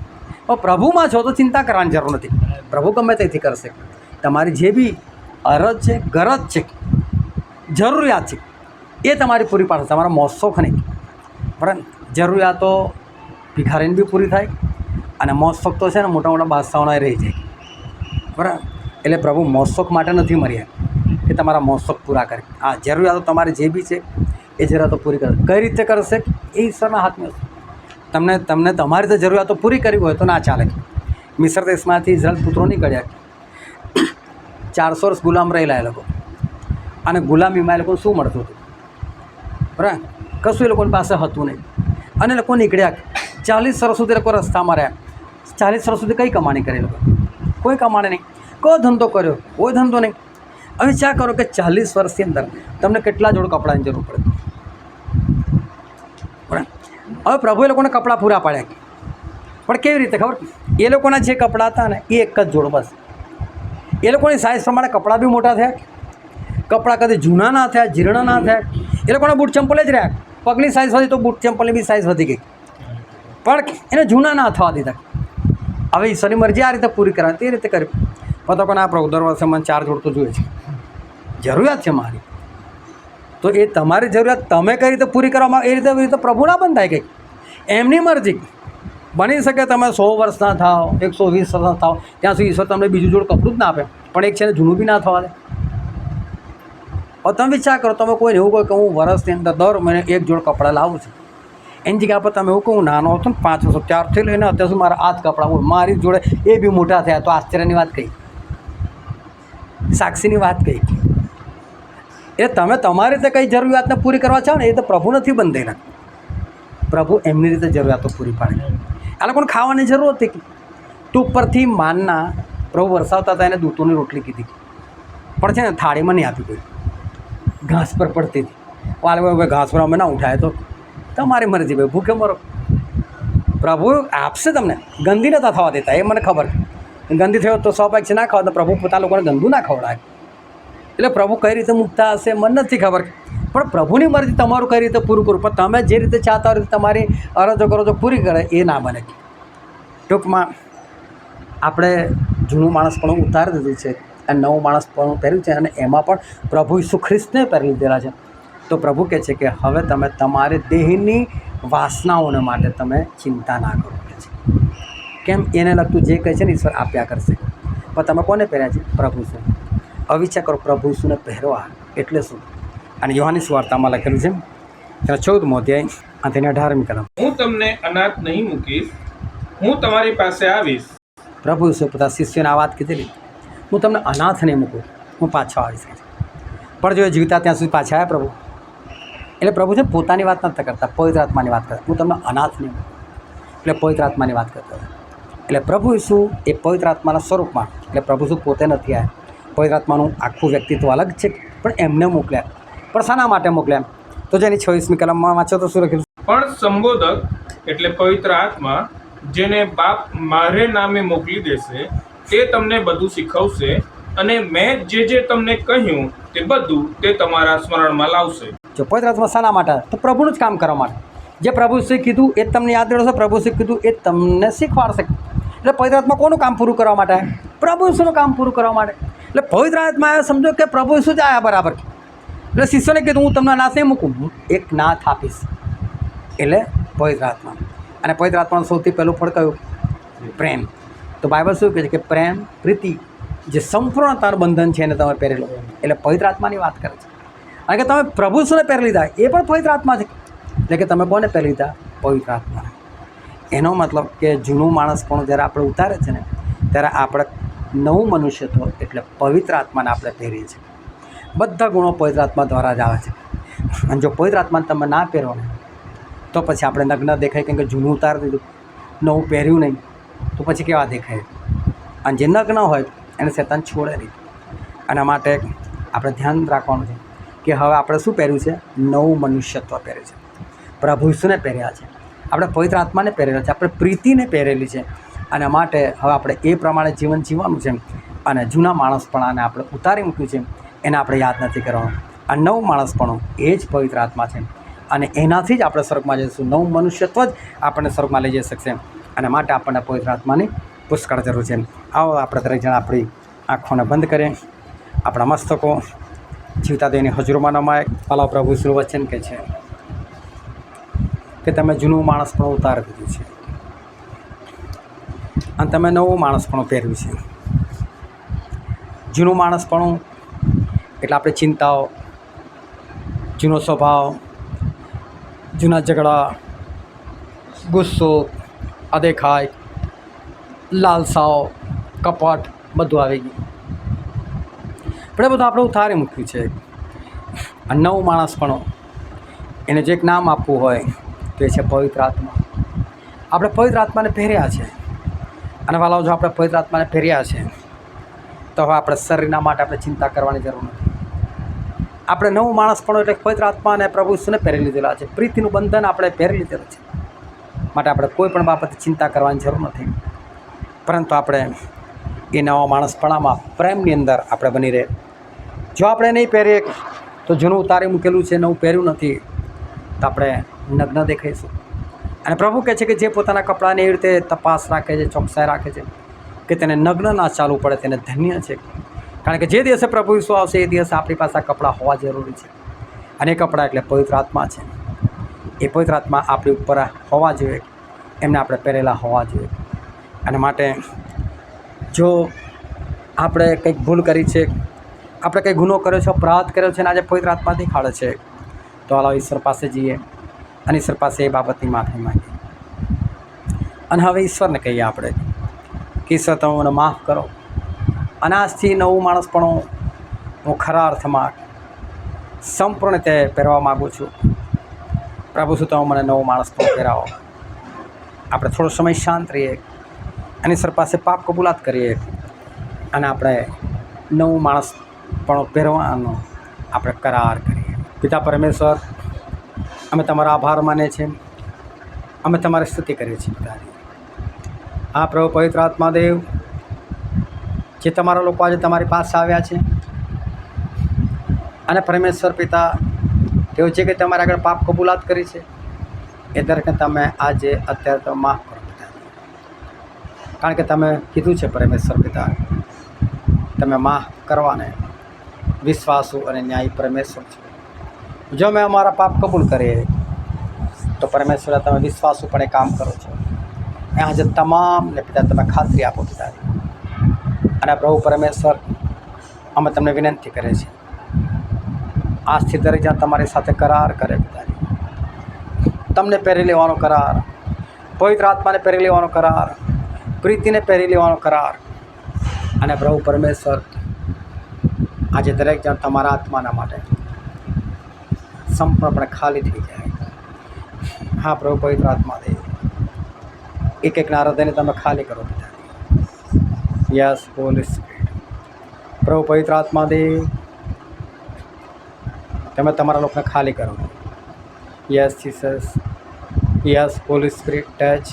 પણ પ્રભુમાં છો તો ચિંતા કરવાની જરૂર નથી. પ્રભુ ગમે તેથી કરશે. તમારી જે બી અરજ છે, ગરજ છે, જરૂરિયાત છે, એ તમારી પૂરી પાડશે. તમારા મોજશોખ નહીં, બરાબર? જરૂરિયાતો ભિખારીને બી પૂરી થાય, અને મોજશોખ તો છે ને મોટા મોટા બાદશાહોના રહી જાય, બરાબર? એટલે પ્રભુ મોજશોખ માટે નથી મર્યા કે તમારા મોજશોખ પૂરા કરે. હા, જરૂરિયાતો તમારી જે બી છે એ જરૂરિયાતો પૂરી કરે. કઈ રીતે કરશે એ ઈશ્વરના હાથમાં છે. તમને તમારી રીતે જરૂરિયાતો પૂરી કરવી હોય તો ના ચાલે. મિસર દેશમાંથી ઇઝરાયલ પુત્રો નીકળ્યા, 400 વર્ષ ગુલામ રહેલા એ લોકો, અને ગુલામીમાં એ લોકોને શું મળતું હતું? બરાબર, કશું એ લોકોની પાસે હતું નહીં, અને એ લોકો નીકળ્યા. 40 વર્ષ સુધી એ લોકો રસ્તામાં રહ્યા. 40 વર્ષ સુધી કઈ કમાણી કરી એ લોકો? કોઈ કમાણી નહીં. કોઈ ધંધો કર્યો? કોઈ ધંધો નહીં. હવે વિચાર કરો કે 40 વર્ષની અંદર તમને કેટલા જોડ કપડાની જરૂર પડે? બરાબર. હવે પ્રભુ એ લોકોને કપડાં પૂરા પાડ્યા, પણ કેવી રીતે ખબર? એ લોકોના જે કપડાં હતા ને એ એક જ જોડ, બસ. એ લોકોની સાઇઝ પ્રમાણે કપડાં બી મોટા થયા, કપડાં કદી જૂના ના થયા, જીર્ણ ના થયા. એ લોકોના બૂટ ચંપલ જ રહ્યા. પગની સાઇઝ વધી તો બૂટ ચંપલની બી સાઇઝ વધી ગઈ, પણ એને જૂના ના થવા દીધા. હવે ઈશ્વરની મરજી આ રીતે પૂરી કરવાની, તે રીતે કરી. પણ તો કોને આ પ્રભુ દર વર્ષે મને 4 જોડ તો જોઈએ છે, જરૂરિયાત છે મારી. તો એ તમારી જરૂરિયાત તમે કઈ રીતે પૂરી કરવામાં, એ રીતે પ્રભુ ના બંધાય. કંઈક એમની મરજી. બની શકે તમે 100 વર્ષના થાવ, 120 વર્ષના થાવ, ત્યાં સુધી ઈશ્વર તમને બીજું જોડ કપડું જ ના આપે, પણ એક છે ને જૂનું બી ના થવા દે. હવે તમે વિચાર કરો, તમે કોઈને એવું કહો કે હું વર્ષની અંદર દર મહિને 1 જોડ કપડાં લાવું છું, એની જગ્યા પર તમે એવું કહું, હું નાનો હતો ને 5 વર્ષ, ત્યારથી લઈને અત્યાર સુધી મારા આ જ કપડાં, મારી જોડે એ બી મોટા થયા, તો આશ્ચર્યની વાત કહી, સાક્ષીની વાત કહી. એ તમે તમારી રીતે કઈ જરૂરિયાતને પૂરી કરવા ચાહો ને, એ તો પ્રભુ નથી બંધાયેલા. પ્રભુ એમની રીતે જરૂરિયાતો પૂરી પાડે. આ લોકોને ખાવાની જરૂર હતી, તો ઉપરથી માનના પ્રભુ વરસાવતા હતા, એને દૂતોની રોટલી કીધી, પણ છે ને થાળીમાં નહીં આપી, કોઈ ઘાસ પર પડતી હતી. આ લોકો હવે ઘાસ પર અમે ના ઉઠાય તો તમારી મરજી, ભાઈ ભૂખે મરો. પ્રભુ આપશે તમને, ગંદી નતા થવા દેતા, એ મને ખબર. ગંદી થયો તો 100 છે ના ખાવા, તો પ્રભુ પોતા લોકોને ગંદુ ના ખવડાય. એટલે પ્રભુ કઈ રીતે મુકતા હશે મને નથી ખબર, પણ પ્રભુની મરજી તમારું કઈ રીતે પૂરું કરું. પણ તમે જે રીતે ચાહતા હોય તમારી અરજો કરો છો પૂરી કરે, એ ના બને. ટૂંકમાં આપણે જૂનું માણસ પણ ઉતારી દીધું છે, અને નવું માણસ પણ પહેર્યું છે, અને એમાં પણ પ્રભુ ઈસુ ખ્રિસ્તને પહેરી લીધેલા છે. તો પ્રભુ કહે છે કે હવે તમે તમારી દેહની વાસનાઓને માટે તમે ચિંતા ના કરો. કે છે કેમ? એને લગતું જે કહે છે ને ઈશ્વર આપ્યા કરશે. પણ તમે કોને પહેર્યા છે? પ્રભુ ઈસુ. અવિચાર કરો, પ્રભુ ઈસુને પહેરવા એટલે શું? અને યોહાનની સુવાર્તામાં લખેલું છે, તેના 14મો અધ્યાય અને તેની 18મી કલમ, હું તમને અનાથ નહીં મૂકીશ, હું તમારી પાસે આવીશ. પ્રભુ ઈસુ પોતા શિષ્યોને આ વાત કીધેલી, હું તમને અનાથ નહીં મૂકું, હું પાછો આવીશ. પણ જો એ જીવતા ત્યાં સુધી પાછા આવ્યા પ્રભુ, એટલે પ્રભુ છે પોતાની વાત નથી કરતા, પવિત્ર આત્માની વાત કરતા. હું તમને અનાથ નહીં મૂકું, એટલે પવિત્ર આત્માની વાત કરતા. એટલે પ્રભુ ઈસુ એ પવિત્ર આત્માના સ્વરૂપમાં, એટલે પ્રભુ ઈસુ પોતે નથી આવ્યા. પવિત્ર આત્માનું આખું વ્યક્તિત્વ અલગ છે, પણ એમને મોકલ્યા. પણ શાના માટે મોકલ્યા? તો જેની 26મી કલમમાં વાંચો તો શું લખેલું? પણ સંબોધક એટલે પવિત્ર આત્મા, જેને બાપ મારે નામે મોકલી દેશે, તે તમને બધું શીખવશે અને મેં જે તમને કહ્યું તે બધું તે તમારા સ્મરણમાં લાવશે. જો પવિત્ર આત્મા શાના માટે? તો પ્રભુનું જ કામ કરવા માટે. જે પ્રભુ ઈસુએ કીધું એ તમને યાદ રહેશે, પ્રભુ ઈસુએ કીધું એ તમને શીખવાડશે. એટલે પવિત્ર આત્મા કોનું કામ પૂરું કરવા માટે? પ્રભુ ઈસુનું કામ પૂરું કરવા માટે. એટલે પવિત્ર આત્માએ સમજો કે પ્રભુ ઈસુ જ આવ્યા બરાબર. એટલે શિષ્યોને કીધું હું તમને નાથ નહીં મૂકું, હું એક નાથ આપીશ. એટલે પવિત્ર આત્મા. અને પવિત્ર આત્માનું સૌથી પહેલું ફળ કયું? પ્રેમ. તો બાઇબલ શું કહે છે કે પ્રેમ, પ્રીતિ, જે સંપૂર્ણતાનું બંધન છે એને તમે પહેરેલો. એટલે પવિત્ર આત્માની વાત કરે છે. અને કે તમે પ્રભુ ઈસુને પહેરી લીધા, એ પણ પવિત્ર આત્મા છે. એટલે કે તમે કોને પહેરી લીધા? પવિત્ર આત્મા. એનો મતલબ કે જૂનું માણસ પણ જ્યારે આપણે ઉતારે છે ને, ત્યારે આપણે નવું મનુષ્યત્વ એટલે પવિત્ર આત્માને આપણે પહેરીએ છીએ. બધા ગુણો પવિત્ર આત્મા દ્વારા જ આવે છે. અને જો પવિત્ર આત્માને તમે ના પહેરો ને, તો પછી આપણે નગ્ન દેખાય, કેમ કે જૂનું ઉતારી દીધું, નવું પહેર્યું નહીં, તો પછી કેવા દેખાય? અને જે નગ્ન હોય એને શેતાન છોડે નહીં. આના માટે આપણે ધ્યાન રાખવાનું છે કે હવે આપણે શું પહેર્યું છે? નવું મનુષ્યત્વ પહેર્યું છે. પ્રભુ ઈસુને પહેર્યા છે, આપણે પવિત્ર આત્માને પહેરેલા છે, આપણે પ્રીતિને પહેરેલી છે. અને માટે હવે આપણે એ પ્રમાણે જીવન જીવવાનું છે. અને જૂના માણસપણાને આપણે ઉતારી મૂક્યું છે, એને આપણે યાદ નથી કરવાનું. આ નવું માણસપણું એ જ પવિત્ર આત્મા છે. અને એનાથી જ આપણે સ્વર્ગમાં જઈશું. નવું મનુષ્યત્વ જ આપણને સ્વર્ગમાં લઈ જઈ શકશે. અને માટે આપણને પવિત્ર આત્માની પુષ્કળ જરૂર છે. આવો આપણે દરેક જણા આપણી આંખોને બંધ કરીએ, આપણા મસ્તકો જીવતા દેવની હજુરમાં નમાય. પાલા પ્રભુ ઈસુ વચન કહે છે કે તમે જૂનું માણસ પણ ઉતારી દીધું છે અને તમે નવું માણસ પણ પહેર્યું છે. જૂનું માણસ પણ એટલે આપણે ચિંતાઓ, જૂનો સ્વભાવ, જૂના ઝઘડા, ગુસ્સો, અદેખાઈ, લાલસાઓ, કપટ બધું આવી ગયું. પણ એ બધું આપણે ઉતારી મૂક્યું છે. આ નવું માણસ પણ એને જે એક નામ આપવું હોય તો એ છે પવિત્ર આત્મા. આપણે પવિત્ર આત્માને પહેર્યા છે. અને વાલાઓ, જો આપણે પવિત્ર આત્માને પહેર્યા છે તો હવે આપણે શરીરના માટે આપણે ચિંતા કરવાની જરૂર નથી. આપણે નવું માણસ પણ એટલે પવિત્ર આત્મા અને પ્રભુ ઈસુને પહેરી લીધેલા છે. પ્રીતિનું બંધન આપણે પહેરી લીધેલું છે. માટે આપણે કોઈ પણ બાબતે ચિંતા કરવાની જરૂર નથી. પરંતુ આપણે એ નવા માણસપણામાં પ્રેમની અંદર આપણે બની રહે. જો આપણે નહીં પહેરીએ તો જૂનું ઉતારી મૂકેલું છે, નવું પહેર્યું નથી, તો આપણે નગ્ન દેખાઈશું. અને પ્રભુ કહે છે કે જે પોતાના કપડાને એવી રીતે તપાસ રાખે છે, ચોકસાઈ રાખે છે કે તેને નગ્ન ના ચાલવું પડે, તેને ધન્ય છે. કારણ કે જે દિવસે પ્રભુ ઈસુ આવશે એ દિવસે આપણી પાસે આ કપડાં હોવા જરૂરી છે. અને એ કપડાં એટલે પવિત્ર આત્મા છે. એ પવિત્ર આત્મા આપણી ઉપર હોવા જોઈએ, એમને આપણે પહેરેલા હોવા જોઈએ. અને માટે જો આપણે કંઈક ભૂલ કરી છે, આપણે કંઈ ગુનો કર્યો છે, અપરાધ કર્યો છે અને આજે પવિત્ર આત્મા દેખાડે છે, તો હાલો ઈશ્વર પાસે જઈએ અને ઈશ્વર પાસે એ બાબતની માફી માંગીએ. અને હવે ઈશ્વરને કહીએ આપણે કે ઈશ્વર તમે મને માફ કરો. અને આજથી નવું માણસ પણ હું ખરા અર્થમાં સંપૂર્ણ રીતે પહેરવા માગું છું. પ્રભુ શું તમે મને નવું માણસ પણ પહેરાવો. આપણે થોડો સમય શાંત રહીએ અને ઈશ્વર પાસે પાપ કબૂલાત કરીએ અને આપણે નવું માણસ પણ પહેરવાનો આપણે કરાર કરીએ. પિતા પરમેશ્વર, અમે તમારો આભાર માનીએ છીએ, અમે તમારી સ્તુતિ કરીએ છીએ પિતાજી. હા પ્રભુ પવિત્ર આત્માદેવ, જે તમારા લોકો આજે તમારી પાસે આવ્યા છે અને પરમેશ્વર પિતા, તેઓ જે કે તમારા આગળ પાપ કબૂલાત કરી છે એ દરેકને તમે આજે અત્યારે તો માફ કરો પિતાજી. કારણ કે તમે કીધું છે પરમેશ્વર પિતા, તમે માફ કરવાને વિશ્વાસુ અને ન્યાયી પરમેશ્વર છો. જો મેં અમારા પાપ કબૂલ કરીએ તો પરમેશ્વર તમે વિશ્વાસુપણે કામ કરો છો. આજે તમામને પિતા તમે ખાતરી આપો પિતાજી. અને પ્રભુ પરમેશ્વર, અમે તમને વિનંતી કરીએ છીએ, આજથી દરેક જણ તમારી સાથે કરાર કરે પિતાજી. તમને પહેરી લેવાનો કરાર, પવિત્ર આત્માને પહેરી લેવાનો કરાર, પ્રીતિને પહેરી લેવાનો કરાર. અને પ્રભુ પરમેશ્વર આજે દરેક જણ તમારા આત્માના માટે સંપૂર્ણપણે ખાલી થઈ જાય. હા પ્રભુ પવિત્ર આત્મા દે, એક એકના હૃદયને તમે ખાલી કરો પિતાજી. Yes holy spirit. પ્રભુ પવિત્ર આત્મા દે, તમે તમારા લોકોને ખાલી કરો. Yes Jesus. Yes holy spirit touch.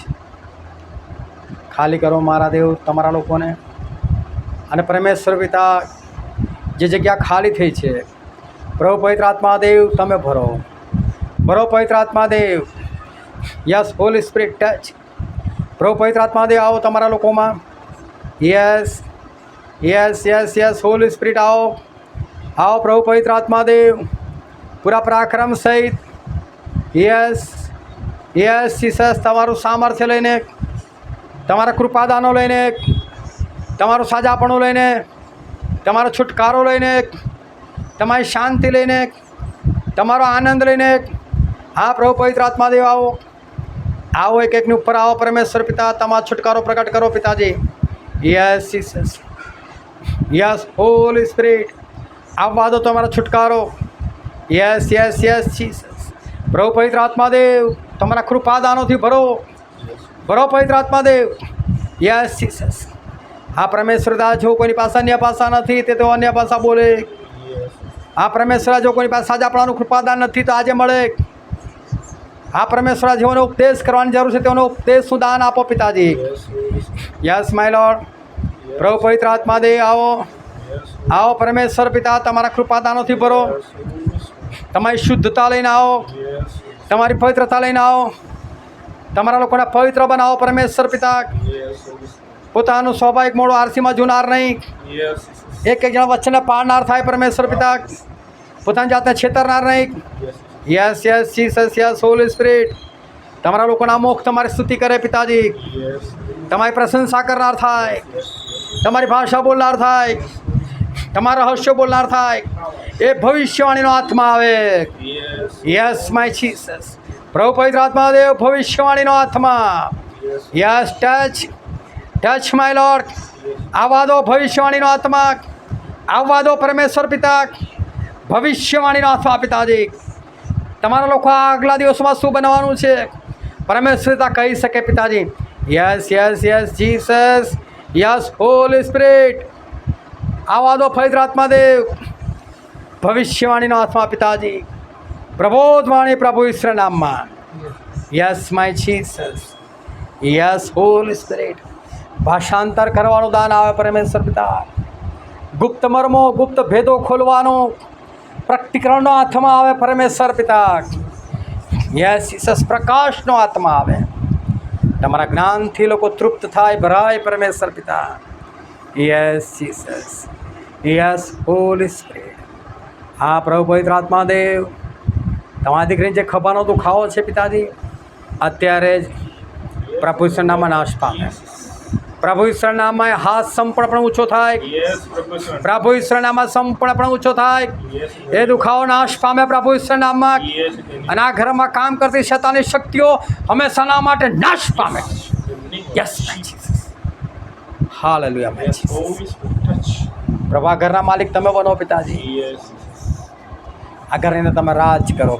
ખાલી કરો મારા દેવ તમારા લોકોને. અને પરમેશ્વર પિતા જે જગ્યા ખાલી થઈ છે પ્રભુ પવિત્ર આત્મા દેવ તમે ભરો, ભરો પવિત્ર આત્મા દેવ. Yes holy spirit touch. પ્રભુ પવિત્ર આત્મા દેવ આવો તમારા લોકોમાં. Yes yes yes yes holy spirit આવો, આવો પ્રભુ પવિત્ર આત્મા દેવ પૂરા પરાક્રમ સહિત. યસ યસ જીસસ, તમારું સામર્થ્ય લઈને, તમારા કૃપાદાનો લઈને, તમારું સાજાપણું લઈને, તમારો છુટકારો લઈને, તમારી શાંતિ લઈને, તમારો આનંદ લઈને. હા પ્રભુ પવિત્ર આત્મા દેવ આવો, આવો એક એકની ઉપર આવો પરમેશ્વર પિતા, તમારો છુટકારો પ્રગટ કરો પિતાજી. Yes Jesus. Yes holy spirit આવવા દો તમારો છુટકારો. Yes yes yes Jesus. પ્રભુ પવિત્ર આત્મા દેવ તમારા કૃપાદાનોથી ભરો, ભરો પવિત્ર આત્મા દેવ. Yes Jesus. આ પરમેશ્વર જો કોઈની પાસે અન્ય ભાષા નથી તે તો અન્ય ભાષા બોલે. આ પરમેશ્વર જો કોઈની પાસે સાજાપણાનું કૃપાદાન નથી તો આજે મળે. આ પરમેશ્વર જેઓને ઉપદેશ કરવાની જરૂર છે તેઓનો ઉપદેશનું દાન આપો પિતાજી. Yes my lord. પ્રભુ પવિત્ર આત્મા દે આવો, આવો પરમેશ્વર પિતા તમારા કૃપાદાનોથી ભરો. તમારી શુદ્ધતા લઈને આવો, તમારી પવિત્રતા લઈને આવો, તમારા લોકોને પવિત્ર બનાવો પરમેશ્વર પિતા. પોતાનું સ્વાભાવિક મોડું આરસીમાં જુનાર નહીં, એક એક જણા વચ્ચેને પાડનાર થાય પરમેશ્વર પિતા. પોતાની જાતને છેતરનાર નહીં. Yes yes Jesus. Yes holy spirit. તમારા લોકોના મુખ તમારી સ્તુતિ કરે પિતાજી, તમારી પ્રશંસા કરનાર થાય, તમારી ભાષા બોલનાર થાય, તમારા રહસ્યો બોલનાર થાય. એ ભવિષ્યવાણીનો આત્મા આવે. Yes my Jesus. પ્રભુ પવિત્ર આત્મા દેવ ભવિષ્યવાણીનો આત્મા. Yes touch, touch my lord. આવવા દો ભવિષ્યવાણીનો આત્મા, આવવા દો પરમેશ્વર પિતા ભવિષ્યવાણીનો આત્મા પિતાજી. તમારા લોકો આગલા દિવસોમાં શું બનવાનું છે પરમેશ્વર પિતા કહી શકે પિતાજી. Yes yes yes Jesus. Yes holy spirit આવવા દો પવિત્ર આત્મા દેવ ભવિષ્યવાણીનો આત્મા પિતાજી. પ્રબોધવાણી પ્રભુ ઈશ્વર નામમાં. Yes my Jesus. Yes holy spirit. ભાષાંતર કરવાનું દાન આવે પરમેશ્વર પિતા. ગુપ્ત મર્મો, ગુપ્ત ભેદો ખોલવાનો પ્રકટીકરણનો આત્મા આવે પરમેશ્વર પિતા. Yes Jesus. પ્રકાશનો આત્મા આવે. તમારા જ્ઞાનથી લોકો તૃપ્ત થાય, ભરાય પરમેશ્વર પિતા. Yes Jesus. Yes holy spirit. હા પ્રભુ પવિત્ર આત્મા દેવ તમારી દીકરીને જે ખભાનો દુખાવો છે પિતાજી અત્યારે જ પ્રભુ ઈશ્વર નામમાં નાશ પામે. પ્રભુ ઈશ્વર નામમાં હાથ સંપૂર્ણપણે ઊંચો થાય. પ્રભુ ઈશ્વર નામમાં સંપૂર્ણપણે ઊંચો થાય. એ દુખાવો નાશ પામે પ્રભુ ઈશ્વર નામમાં. અને આ ઘરમાં કામ કરતી શૈતાનની શક્તિઓ હંમેશાના માટે નાશ પામે. Yes hallelujah. પ્રભુ આ ઘરના માલિક તમે બનો પિતાજી. આ ઘરને તમે રાજ કરો.